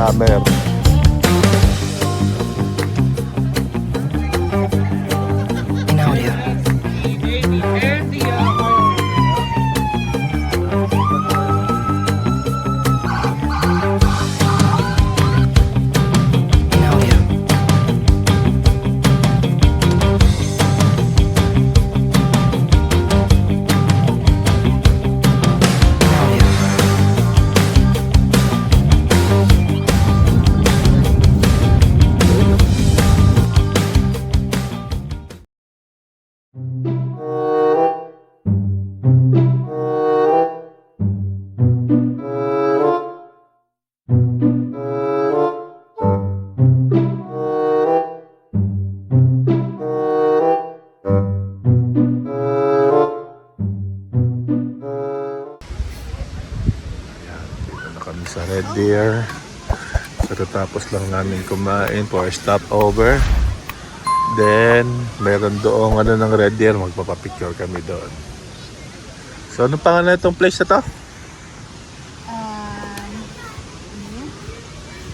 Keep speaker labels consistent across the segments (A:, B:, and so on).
A: summer. Sa Red Deer. Katatapos lang namin kumain for stopover. Then, meron doong ng Red Deer. Magpapapicture kami doon. So, ano pangalan itong place na to?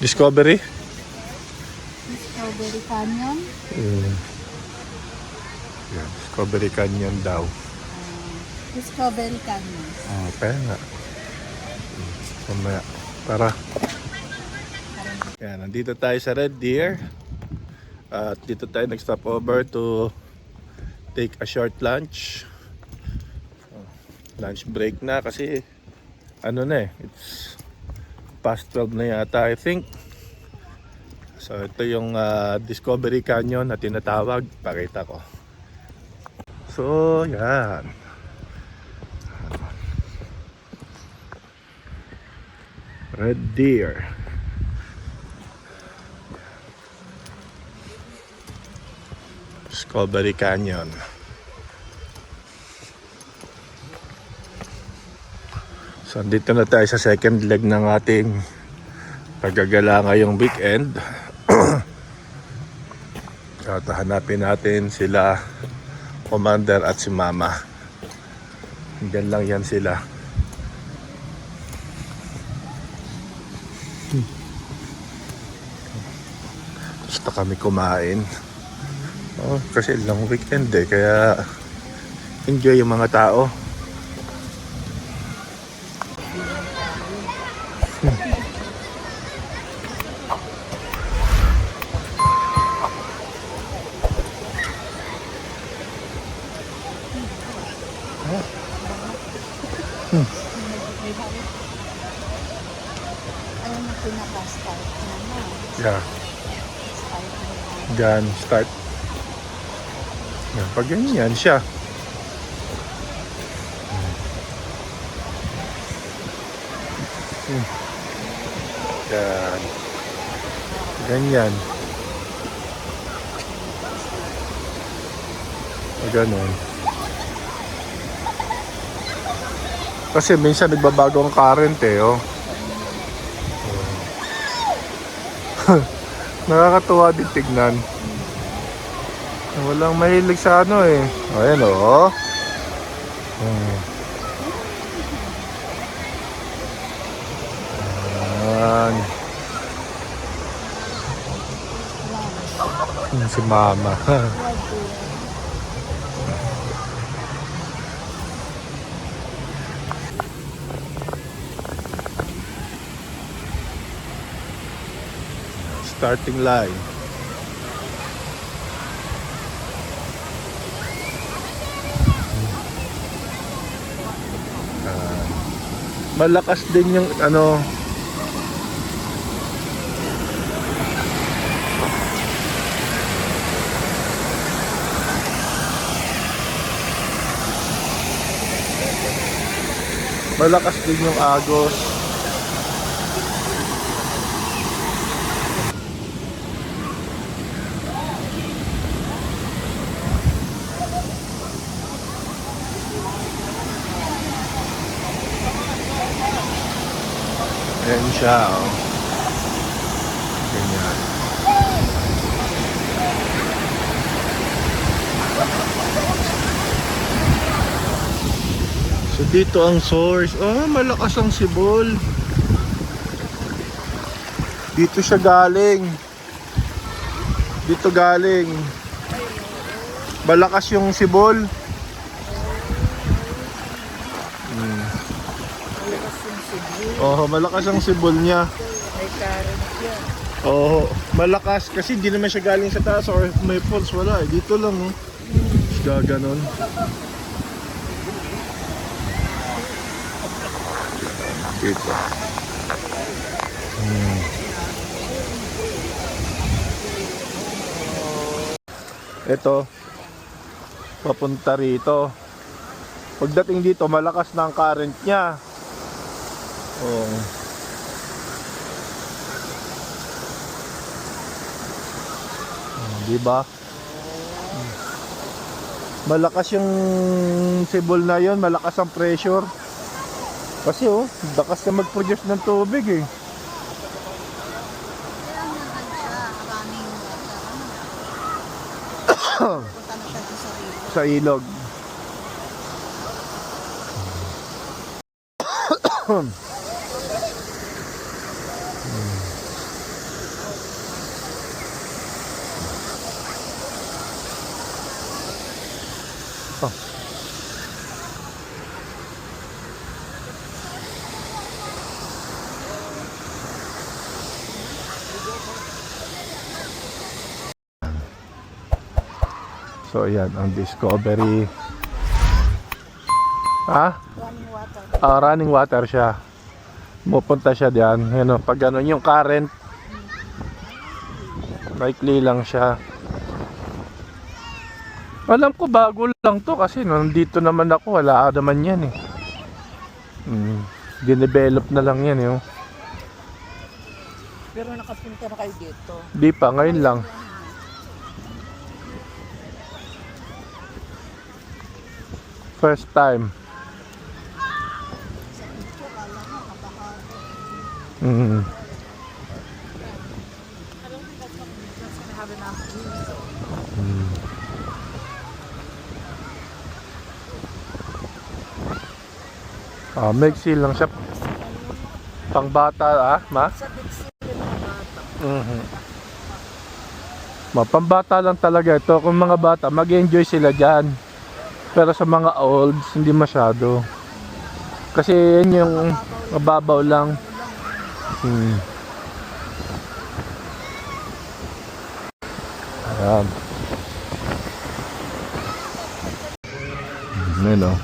A: Discovery?
B: Discovery Canyon.
A: Yeah, Discovery Canyon daw.
B: Discovery Canyon.
A: Kaya nga. Mamaya. Tara. Yan, nandito tayo sa Red Deer. At dito tayo nag-stop over to take a short lunch. Lunch break na kasi it's past 12 na yata, I think. So ito yung Discovery Canyon na tinatawag. Pakita ko. So yan. Red Deer. Discovery Canyon. So dito na tayo sa second leg ng ating paggagala ngayong weekend. At hanapin natin sila Commander at si Mama. Diyan lang yan sila. Basta kami kumain. Kasi long weekend kaya enjoy yung mga tao.
B: Ayun ang pinaka-start na.
A: Yeah. Diyan, start. Yan, pag ganyan siya. Yan. Ganyan. Ganon. Kasi minsan nagbabago ang current oh. Nakakatuwa din tignan. Walang mahilig sa ayan oh. Ayan. Si Mama. Starting line. Malakas din yung malakas din yung agos. Ayan siya ganyan. So dito ang source. Malakas ang sibol. Dito siya galing. Dito galing. Malakas yung sibol.
B: Malakas yung sibol.
A: Oo, malakas ang sibol niya.
B: May current yan.
A: Oo, malakas kasi hindi naman siya galing sa taas or may falls, wala eh. Dito lang oh. Gaganon. Dito. Ito, papunta rito. Pagdating dito, malakas na ang current niya. Oh. Di ba? Malakas yung sibol na yon, malakas ang pressure. Kasi oh, dakas na mag-produce ng tubig eh.
B: Kaya naman siya, running water. Punta na siya doon sa river.
A: Sa ilog. So ayan ang Discovery.
B: Running water.
A: Running water siya. Pupunta siya diyan. Ano, pag ganun yung current, likely lang siya. Alam ko bago lang to kasi nandito naman ako, wala naman yan eh. Dinevelop na lang yan eh.
B: Pero nakapunta na kayo dito.
A: Di pa, ngayon lang. First time.
B: Sa picture, kala mo, kabahado. I don't think that's gonna have enough juice.
A: Megsil lang siya. Pang bata ma?
B: Sa Dixie, mga bata.
A: Pambata lang talaga ito. Kung mga bata, mag-enjoy sila dyan. Pero sa mga olds, hindi masyado. Kasi yan yung mababaw lang. Ayan. Ayan o.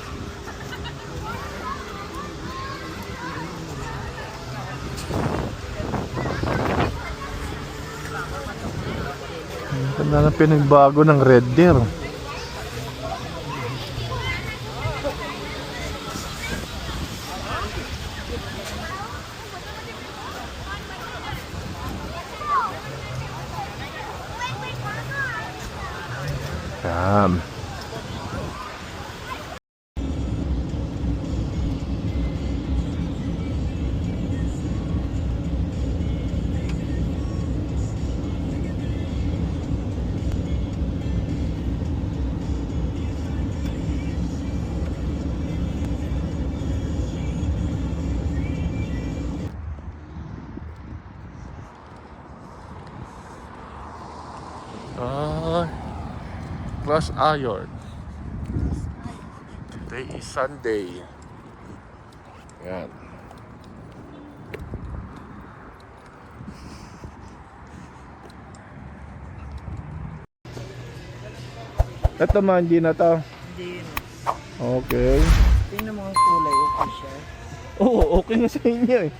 A: Ganda na pinagbago ng Red Deer. Yan. Cross Iron. Today is Sunday. Yan. Ito man, hindi na to.
B: Hindi yun.
A: Okay.
B: Tingnan mo ang kulay, okay siya.
A: Oo, okay na sa inyo eh.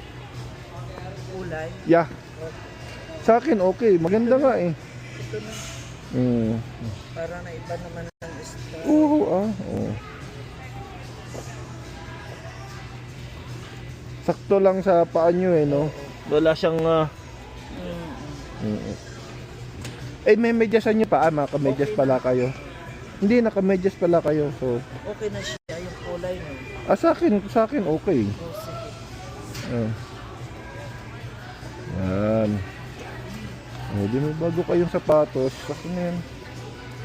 B: Kulay?
A: Yeah. Sa akin okay, maganda nga eh.
B: Ito na.
C: Para na iba naman ang style.
A: Oo, oo. Sakto lang sa paa nyo eh, no? Wala siyang... Eh, may medyasan nyo pa. Nakamedyas pala kayo. Hindi, nakamedyas pala kayo. So,
C: Okay na siya yung kulay no.
A: sa akin okay.
C: Oh, sige.
A: Yan. Di may bago kayong sapatos. Kasi na yan.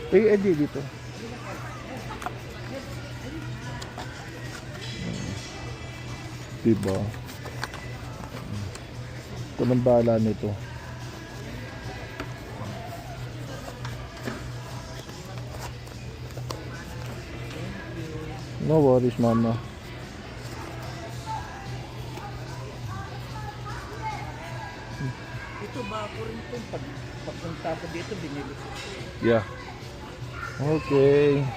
A: Edi dito. Diba? Ito ng bala nito. No worries, mama.
C: Ito ba ako rin ito? Pagpunta ko dito, binili ko.
A: Yeah. Okay.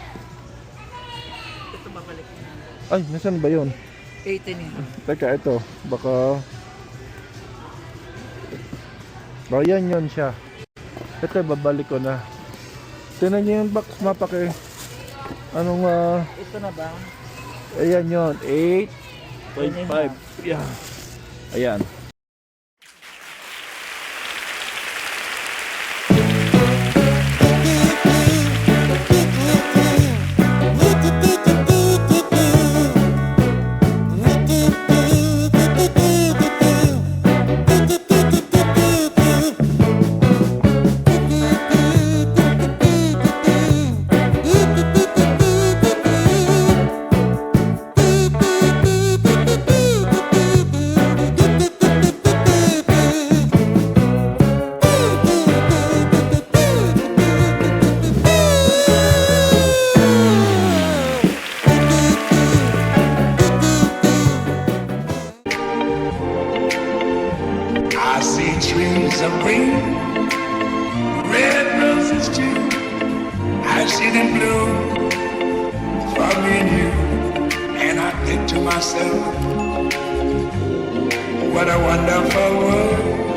C: Ito babalik na.
A: Ay, nasan ba yun?
C: 18 yan.
A: Teka, ito. Baka... Yan yun siya. Ito, babalik ko na. Tinan niyo yung box map, anong,
C: Ito na ba?
A: ayan yun. 8.5. Yeah. Ayan.
D: I see trees of green, red roses too. I see them bloom for me and you. And I think to myself, what a wonderful world.